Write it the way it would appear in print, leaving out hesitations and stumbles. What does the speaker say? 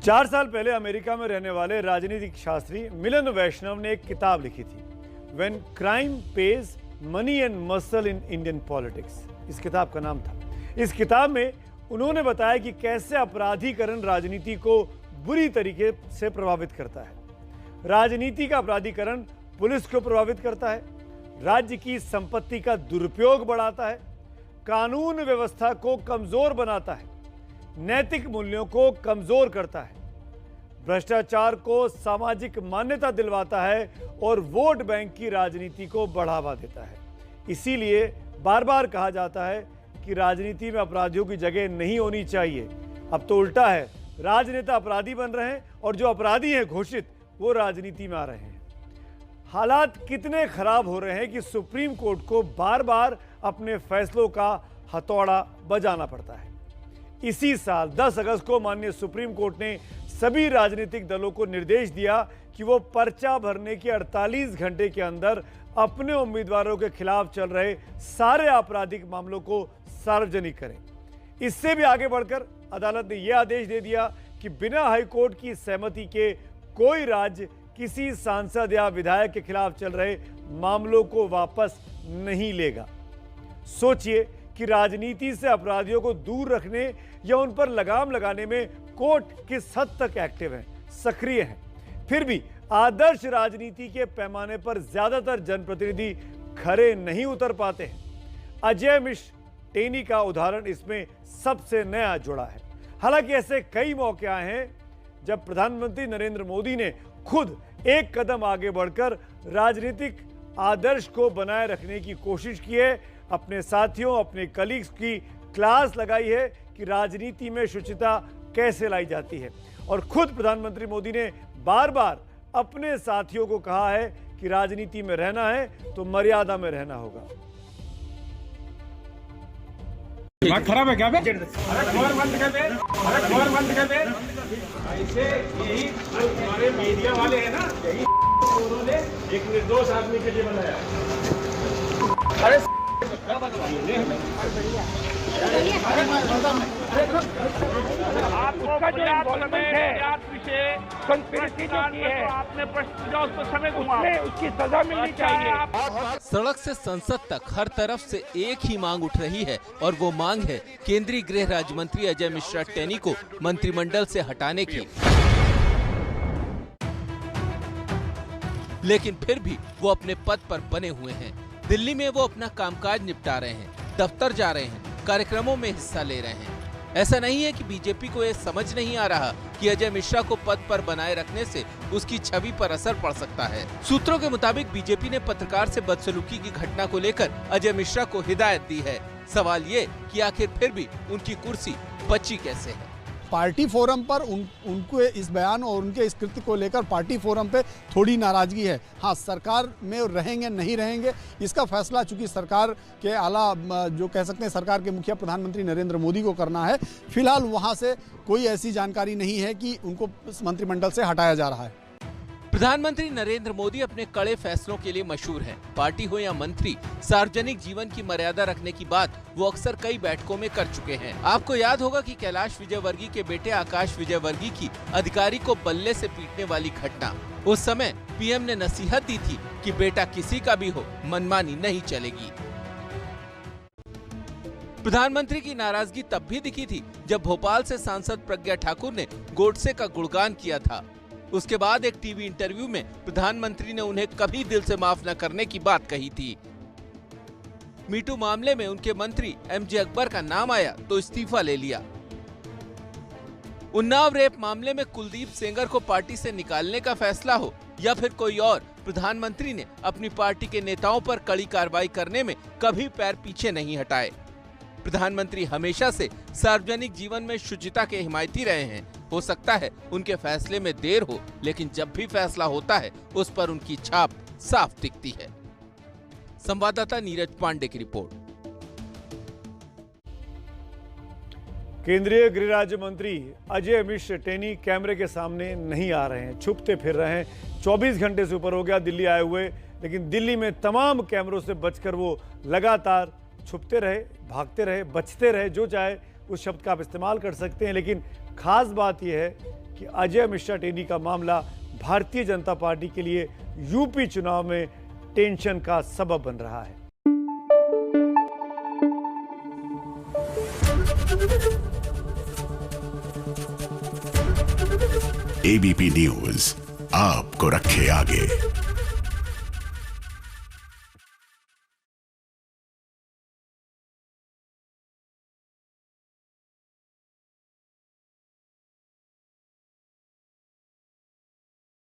4 साल पहले अमेरिका में रहने वाले राजनीतिक शास्त्री मिलन वैष्णव ने एक किताब लिखी थी, when crime page money and muscle in Indian politics. इस किताब का नाम था। इस किताब में उन्होंने बताया कि कैसे अपराधीकरण राजनीति को बुरी तरीके से प्रभावित करता है। राजनीति का अपराधीकरण पुलिस को प्रभावित करता है, राज्य की संपत्ति का दुरुपयोग बढ़ाता है, कानून व्यवस्था को कमजोर बनाता है, नैतिक मूल्यों को कमजोर करता है, भ्रष्टाचार को सामाजिक मान्यता दिलवाता है और वोट बैंक की राजनीति को बढ़ावा देता है। इसीलिए बार बार कहा जाता है कि राजनीति में अपराधियों की जगह नहीं होनी चाहिए। अब तो उल्टा है, राजनेता अपराधी बन रहे हैं और जो अपराधी हैं घोषित वो राजनीति में आ रहे हैं। हालात कितने खराब हो रहे हैं कि सुप्रीम कोर्ट को बार बार अपने फैसलों का हथौड़ा बजाना पड़ता है। इसी साल 10 अगस्त को माननीय सुप्रीम कोर्ट ने सभी राजनीतिक दलों को निर्देश दिया कि वो पर्चा भरने के 48 घंटे के अंदर अपने उम्मीदवारों के खिलाफ चल रहे सारे आपराधिक मामलों को सार्वजनिक करें। इससे भी आगे बढ़कर अदालत ने यह आदेश दे दिया कि बिना हाईकोर्ट की सहमति के कोई राज्य किसी सांसद या विधायक के खिलाफ चल रहे मामलों को वापस नहीं लेगा। सोचिए कि राजनीति से अपराधियों को दूर रखने या उन पर लगाम लगाने में कोर्ट किस हद तक एक्टिव है, सक्रिय है। फिर भी आदर्श राजनीति के पैमाने पर ज्यादातर जनप्रतिनिधि खरे नहीं उतर पाते हैं। अजय मिश्र टेनी का उदाहरण इसमें सबसे नया जुड़ा है। हालांकि ऐसे कई मौके आए हैं जब प्रधानमंत्री नरेंद्र मोदी ने खुद एक कदम आगे बढ़कर राजनीतिक आदर्श को बनाए रखने की कोशिश की है। अपने साथियों, अपने कलीग्स की क्लास लगाई है कि राजनीति में शुचिता कैसे लाई जाती है। और खुद प्रधानमंत्री मोदी ने बार बार अपने साथियों को कहा है कि राजनीति में रहना है तो मर्यादा में रहना होगा। दिमाग खराब है क्या बे? अरे खबर बंद कर दे, अरे खबर बंद कर दे। ऐसे यही हमारे मीडिया वाले हैं ना, यही उन्होंने एक निर्दोष आदमी के लिए बनाया। अरे आपका जो इन्वॉल्वमेंट है विषय कंस्पिरेसी जो की है, आपने प्रश्न जो उसको समय उसकी सजा मिलनी चाहिए। सड़क से संसद तक हर तरफ से एक ही मांग उठ रही है और वो मांग है केंद्रीय गृह राज्य मंत्री अजय मिश्रा टेनी को मंत्रिमंडल से हटाने की। लेकिन फिर भी वो अपने पद पर बने हुए हैं। दिल्ली में वो अपना कामकाज निपटा रहे हैं, दफ्तर जा रहे हैं, कार्यक्रमों में हिस्सा ले रहे हैं। ऐसा नहीं है कि बीजेपी को ये समझ नहीं आ रहा कि अजय मिश्रा को पद पर बनाए रखने से उसकी छवि पर असर पड़ सकता है। सूत्रों के मुताबिक बीजेपी ने पत्रकार से बदसलूकी की घटना को लेकर अजय मिश्रा को हिदायत दी है। सवाल ये कि आखिर फिर भी उनकी कुर्सी बची कैसे है। पार्टी फोरम पर उनको इस बयान और उनके इस कृत्य को लेकर पार्टी फोरम पे थोड़ी नाराजगी है। हाँ, सरकार में रहेंगे नहीं रहेंगे इसका फैसला चूंकि सरकार के आला जो कह सकते हैं सरकार के मुखिया प्रधानमंत्री नरेंद्र मोदी को करना है। फिलहाल वहां से कोई ऐसी जानकारी नहीं है कि उनको मंत्रिमंडल से हटाया जा रहा है। प्रधानमंत्री नरेंद्र मोदी अपने कड़े फैसलों के लिए मशहूर हैं। पार्टी हो या मंत्री, सार्वजनिक जीवन की मर्यादा रखने की बात वो अक्सर कई बैठकों में कर चुके हैं। आपको याद होगा कि कैलाश विजयवर्गीय के बेटे आकाश विजयवर्गीय की अधिकारी को बल्ले से पीटने वाली घटना। उस समय पीएम ने नसीहत दी थी कि बेटा किसी का भी हो, मनमानी नहीं चलेगी। प्रधानमंत्री की नाराजगी तब भी दिखी थी जब भोपाल से सांसद प्रज्ञा ठाकुर ने गोडसे का गुणगान किया था। उसके बाद एक टीवी इंटरव्यू में प्रधानमंत्री ने उन्हें कभी दिल से माफ न करने की बात कही थी। मीटू मामले में उनके मंत्री एमजे अकबर का नाम आया तो इस्तीफा ले लिया। उन्नाव रेप मामले में कुलदीप सेंगर को पार्टी से निकालने का फैसला हो या फिर कोई और, प्रधानमंत्री ने अपनी पार्टी के नेताओं पर कड़ी कार्रवाई करने में कभी पैर पीछे नहीं हटाए। प्रधानमंत्री हमेशा से सार्वजनिक जीवन में शुचिता के हिमायती रहे हैं। हो सकता है उनके फैसले में देर हो, लेकिन जब भी फैसला होता है उस पर उनकी छाप साफ दिखती है। संवाददाता नीरज पांडे की रिपोर्ट। केंद्रीय गृह राज्य मंत्री अजय मिश्र टेनी कैमरे के सामने नहीं आ रहे हैं, छुपते फिर रहे हैं। 24 घंटे से ऊपर हो गया दिल्ली आए हुए, लेकिन दिल्ली में तमाम कैमरों से बचकर वो लगातार छुपते रहे, भागते रहे, बचते रहे। जो चाहे उस शब्द का आप इस्तेमाल कर सकते हैं, लेकिन खास बात यह है कि अजय मिश्रा टेनी का मामला भारतीय जनता पार्टी के लिए यूपी चुनाव में टेंशन का सबब बन रहा है। एबीपी न्यूज आपको रखे आगे।